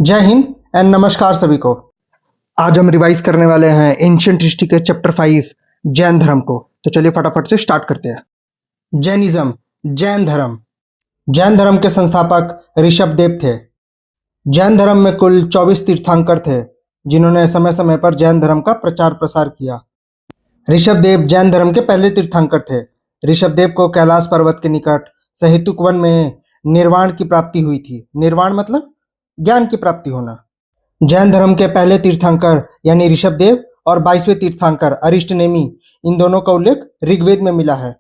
जय हिंद एंड नमस्कार सभी को। आज हम रिवाइज करने वाले हैं एंशिएंट हिस्ट्री के चैप्टर 5 जैन धर्म को। तो चलिए फटाफट से स्टार्ट करते हैं। जैनिज्म, जैन धर्म के संस्थापक ऋषभदेव थे। जैन धर्म में कुल 24 तीर्थंकर थे जिन्होंने समय समय पर जैन धर्म का प्रचार प्रसार किया। ऋषभदेव जैन धर्म के पहले तीर्थंकर थे। ऋषभदेव को कैलाश पर्वत के निकट सहेतुक वन में निर्वाण की प्राप्ति हुई थी। निर्वाण मतलब ज्ञान की प्राप्ति होना। जैन धर्म के पहले तीर्थंकर यानी ऋषभदेव और 22वें तीर्थंकर अरिष्टनेमी, इन दोनों का उल्लेख ऋग्वेद में मिला है।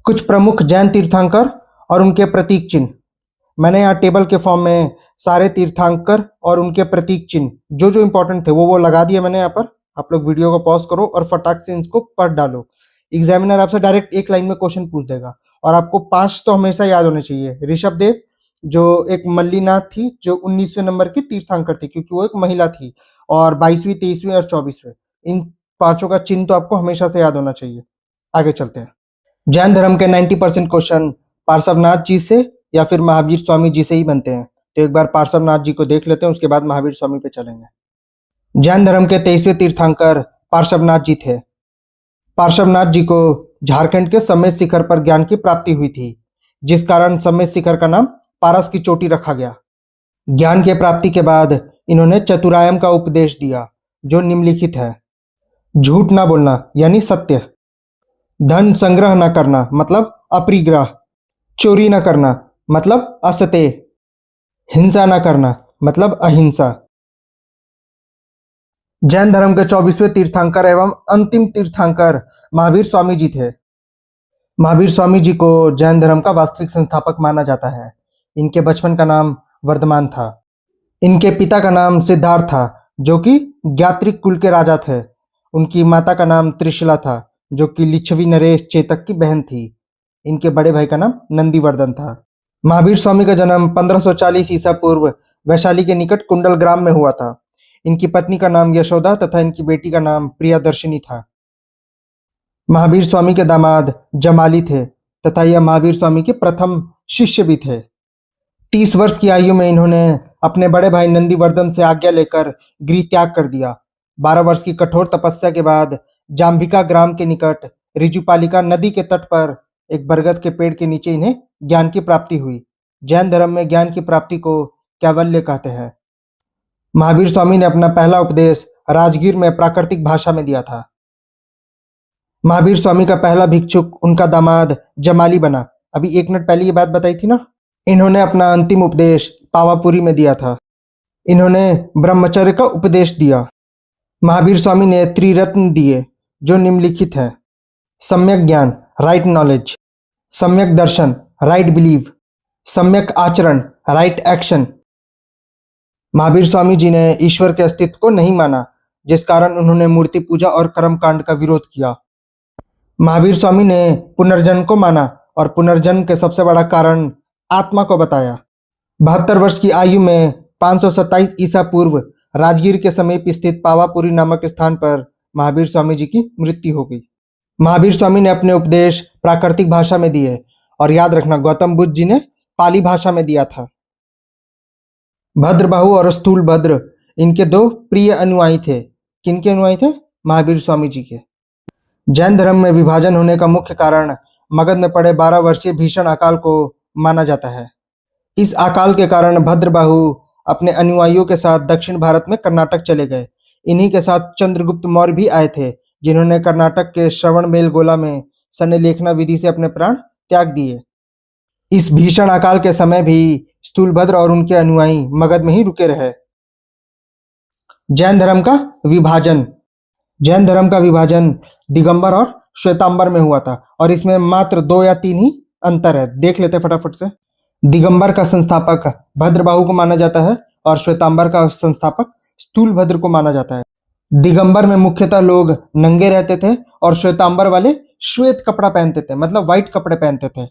कुछ प्रमुख जैन तीर्थंकर और उनके प्रतीक चिन्ह। मैंने यहाँ टेबल के फॉर्म में सारे तीर्थंकर और उनके प्रतीक चिन्ह जो इंपॉर्टेंट थे वो लगा दिए मैंने यहाँ पर। आप लोग वीडियो को पॉज करो और फटाक से इनको पढ़ डालो। एग्जामिनर आपसे डायरेक्ट एक लाइन में क्वेश्चन पूछ देगा और आपको 5 तो हमेशा याद होने चाहिए। ऋषभदेव जो एक मल्लीनाथ थी जो 19वें नंबर की तीर्थंकर थी क्योंकि वो एक महिला थी, और 22वीं, 23वीं और 24वें, इन 5 का चिन्ह तो आपको हमेशा से याद होना चाहिए। आगे चलते हैं। जैन धर्म के 90% क्वेश्चन पार्श्वनाथ जी से या फिर महावीर स्वामी जी से ही बनते हैं। तो एक बार पार्श्वनाथ जी को देख लेते हैं, उसके बाद महावीर स्वामी पे चलेंगे। जैन धर्म के 23वें तीर्थंकर पार्श्वनाथ जी थे। पार्श्वनाथ जी को झारखंड के सम्मेद शिखर पर ज्ञान की प्राप्ति हुई थी, जिस कारण सम्मेद शिखर का नाम पारस की चोटी रखा गया। ज्ञान के प्राप्ति के बाद इन्होंने चतुरायम का उपदेश दिया जो निम्नलिखित है। झूठ ना बोलना यानी सत्य, धन संग्रह न करना मतलब अपरिग्रह, चोरी न करना मतलब असत्य, हिंसा न करना मतलब अहिंसा। जैन धर्म के 24वें तीर्थंकर एवं अंतिम तीर्थंकर महावीर स्वामी जी थे। महावीर स्वामी जी को जैन धर्म का वास्तविक संस्थापक माना जाता है। इनके बचपन का नाम वर्धमान था। इनके पिता का नाम सिद्धार्थ था जो कि ज्ञात्रिक कुल के राजा थे। उनकी माता का नाम त्रिशला था जो कि लिच्छवी नरेश चेतक की बहन थी। इनके बड़े भाई का नाम नंदीवर्धन था। महावीर स्वामी का जन्म 1540 ईसा पूर्व वैशाली के निकट कुंडल ग्राम में हुआ था। इनकी पत्नी का नाम यशोदा तथा इनकी बेटी का नाम प्रियदर्शिनी था। महावीर स्वामी के दामाद जमाली थे तथा यह महावीर स्वामी के प्रथम शिष्य भी थे। 30 वर्ष की आयु में इन्होंने अपने बड़े भाई नंदीवर्धन से आज्ञा लेकर गृह त्याग कर दिया। 12 वर्ष की कठोर तपस्या के बाद जाम्बिका ग्राम के निकट ऋजुपालिका नदी के तट पर एक बरगद के पेड़ के नीचे इन्हें ज्ञान की प्राप्ति हुई। जैन धर्म में ज्ञान की प्राप्ति को कैवल्य कहते हैं। महावीर स्वामी ने अपना पहला उपदेश राजगीर में प्राकृतिक भाषा में दिया था। महावीर स्वामी का पहला भिक्षुक उनका दामाद जमाली बना। अभी 1 मिनट पहले ये बात बताई थी ना। इन्होंने अपना अंतिम उपदेश पावापुरी में दिया था। इन्होंने ब्रह्मचर्य का उपदेश दिया। महावीर स्वामी ने त्रिरत्न दिए जो निम्नलिखित हैं। सम्यक ज्ञान राइट नॉलेज, सम्यक दर्शन राइट बिलीव, सम्यक आचरण राइट एक्शन। महावीर स्वामी जी ने ईश्वर के अस्तित्व को नहीं माना, जिस कारण उन्होंने मूर्ति पूजा और कर्मकांड का विरोध किया। महावीर स्वामी ने पुनर्जन्म को माना और पुनर्जन्म के सबसे बड़ा कारण आत्मा को बताया। 72 वर्ष की आयु में 527 ईसा पूर्व राजगीर के समीप स्थित पावापुरी नामक स्थान पर महावीर स्वामी जी की मृत्यु हो गई। महावीर स्वामी ने अपने उपदेश प्राकृतिक भाषा में दिए और याद रखना गौतम बुद्ध जी ने पाली भाषा में दिया था। भद्रबाहु और स्थूल भद्र इनके 2 प्रिय अनुयायी थे। किनके अनुयायी थे? महावीर स्वामी जी के। जैन धर्म में विभाजन होने का मुख्य कारण मगध में पड़े 12 वर्षीय भीषण अकाल को माना जाता है। इस अकाल के कारण भद्रबाहु अपने अनुयायियों के साथ दक्षिण भारत में कर्नाटक चले गए। इन्हीं के साथ चंद्रगुप्त मौर्य भी आए थे जिन्होंने कर्नाटक के श्रवणबेलगोला में सन्निलेखना विधि से अपने प्राण त्याग दिए। इस भीषण अकाल के समय भी स्थूलभद्र और उनके अनुयायी मगध में ही रुके रहे। जैन धर्म का विभाजन। जैन धर्म का विभाजन दिगंबर और श्वेतांबर में हुआ था और इसमें मात्र 2 या 3 ही अंतर है। देख लेते फटाफट से। दिगंबर का संस्थापक भद्रबाहु को माना जाता है और श्वेतांबर का संस्थापक स्थूलभद्र को माना जाता है। दिगंबर में मुख्यतः लोग नंगे रहते थे और श्वेतांबर वाले श्वेत कपड़ा पहनते थे, मतलब व्हाइट कपड़े पहनते थे।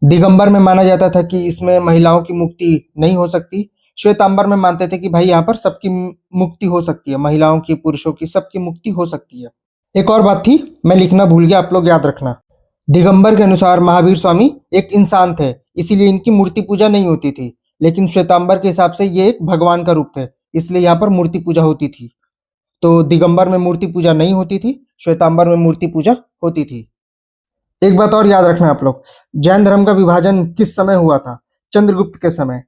दिगंबर में माना जाता था कि इसमें महिलाओं की मुक्ति नहीं हो सकती। श्वेतांबर में मानते थे कि भाई यहाँ पर सबकी मुक्ति हो सकती है, महिलाओं की, पुरुषों की, सबकी मुक्ति हो सकती है। एक और बात थी, मैं लिखना भूल गया, आप लोग याद रखना। दिगंबर के अनुसार महावीर स्वामी एक इंसान थे, इसीलिए इनकी मूर्ति पूजा नहीं होती थी। लेकिन श्वेतांबर के हिसाब से ये एक भगवान का रूप थे, इसलिए यहाँ पर मूर्ति पूजा होती थी। तो दिगंबर में मूर्ति पूजा नहीं होती थी, श्वेतांबर में मूर्ति पूजा होती थी। एक बात और याद रखना आप लोग, जैन धर्म का विभाजन किस समय हुआ था? चंद्रगुप्त के समय।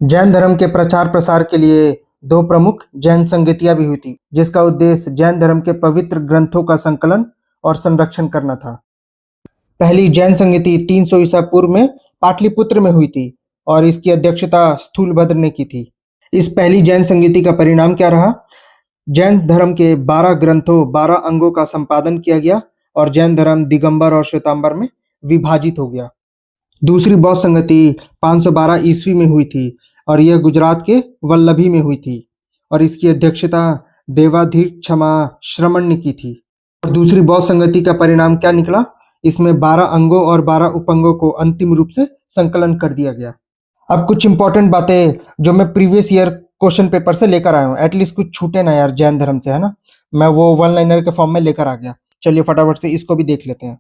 जैन धर्म के प्रचार प्रसार के लिए दो प्रमुख जैन संगतियां भी हुई थी, जिसका उद्देश्य जैन धर्म के पवित्र ग्रंथों का संकलन और संरक्षण करना था। पहली जैन संगति 300 ईसा पूर्व में पाटलिपुत्र में हुई थी और इसकी अध्यक्षता स्थूलभद्र ने की थी। इस पहली जैन संगति का परिणाम क्या रहा? जैन धर्म के 12 ग्रंथों 12 अंगों का संपादन किया गया और जैन धर्म दिगंबर और श्वेतांबर में विभाजित हो गया। दूसरी बौद्ध संगति 512 ईस्वी में हुई थी और यह गुजरात के वल्लभी में हुई थी और इसकी अध्यक्षता देवाधीश क्षमा श्रमण ने की थी। और दूसरी बौद्ध संगति का परिणाम क्या निकला? इसमें 12 अंगों और 12 उपअंगों को अंतिम रूप से संकलन कर दिया गया। अब कुछ इंपॉर्टेंट बातें जो मैं प्रीवियस ईयर क्वेश्चन पेपर से लेकर आया हूँ, एटलीस्ट कुछ छूटे ना यार जैन धर्म से, है ना। मैं वो वन लाइनर के फॉर्म में लेकर आ गया। चलिए फटाफट से इसको भी देख लेते हैं।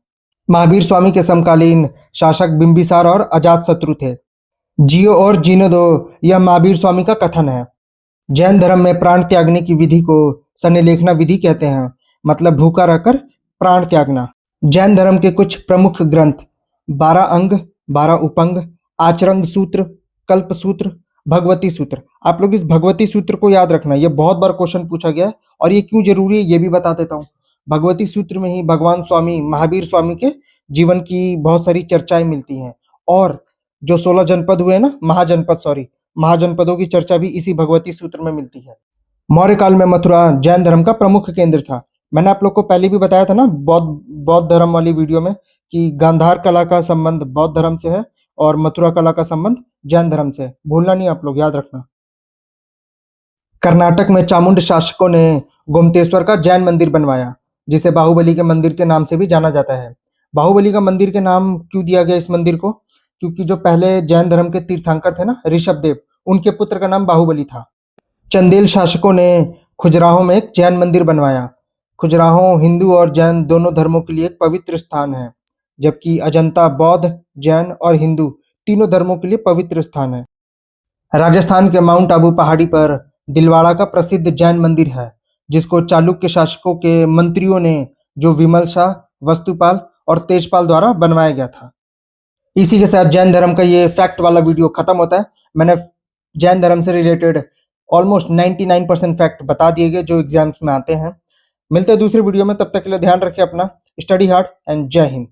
महावीर स्वामी के समकालीन शासक बिंबिसार और अजातशत्रु थे। जियो और जीने दो, यह महावीर स्वामी का कथन है। जैन धर्म में प्राण त्यागने की विधि को सन्निलेखना विधि कहते हैं, मतलब भूखा रहकर प्राण त्यागना। जैन धर्म के कुछ प्रमुख ग्रंथ 12 अंग, 12 उपंग, आचरंग सूत्र, कल्प सूत्र, भगवती सूत्र। आप लोग इस भगवती सूत्र को याद रखना, यह बहुत बार क्वेश्चन पूछा गया है और ये क्यों जरूरी है ये भी बता देता हूँ। भगवती सूत्र में ही भगवान स्वामी महावीर स्वामी के जीवन की बहुत सारी चर्चाएं मिलती हैं और जो 16 जनपद हुए ना, महाजनपदों की चर्चा भी इसी भगवती सूत्र में मिलती है। मौर्य काल में मथुरा जैन धर्म का प्रमुख केंद्र था। मैंने आप लोग को पहले भी बताया था ना बौद्ध धर्म वाली वीडियो में कि गांधार कला का संबंध बौद्ध धर्म से है और मथुरा कला का संबंध जैन धर्म से है। भूलना नहीं आप लोग, याद रखना। कर्नाटक में चामुंड शासकों ने गोमतेश्वर का जैन मंदिर बनवाया, जिसे बाहुबली के मंदिर के नाम से भी जाना जाता है। बाहुबली का मंदिर के नाम क्यों दिया गया इस मंदिर को? क्योंकि जो पहले जैन धर्म के तीर्थंकर थे ना, ऋषभदेव, उनके पुत्र का नाम बाहुबली था। चंदेल शासकों ने खजुराहो में एक जैन मंदिर बनवाया। खजुराहो हिंदू और जैन दोनों धर्मों के लिए एक पवित्र स्थान है, जबकि अजंता बौद्ध, जैन और हिंदू तीनों धर्मों के लिए पवित्र स्थान है। राजस्थान के माउंट आबू पहाड़ी पर दिलवाड़ा का प्रसिद्ध जैन मंदिर है, जिसको चालुक्य शासकों के मंत्रियों ने, जो विमल शाह, वस्तुपाल और तेजपाल द्वारा बनवाया गया था। इसी के साथ जैन धर्म का ये फैक्ट वाला वीडियो खत्म होता है। मैंने जैन धर्म से रिलेटेड ऑलमोस्ट 99% फैक्ट बता दिए गए जो एग्जाम्स में आते हैं। मिलते हैं दूसरी वीडियो में, तब तक के लिए ध्यान रखें अपना, स्टडी हार्ड एंड जय हिंद।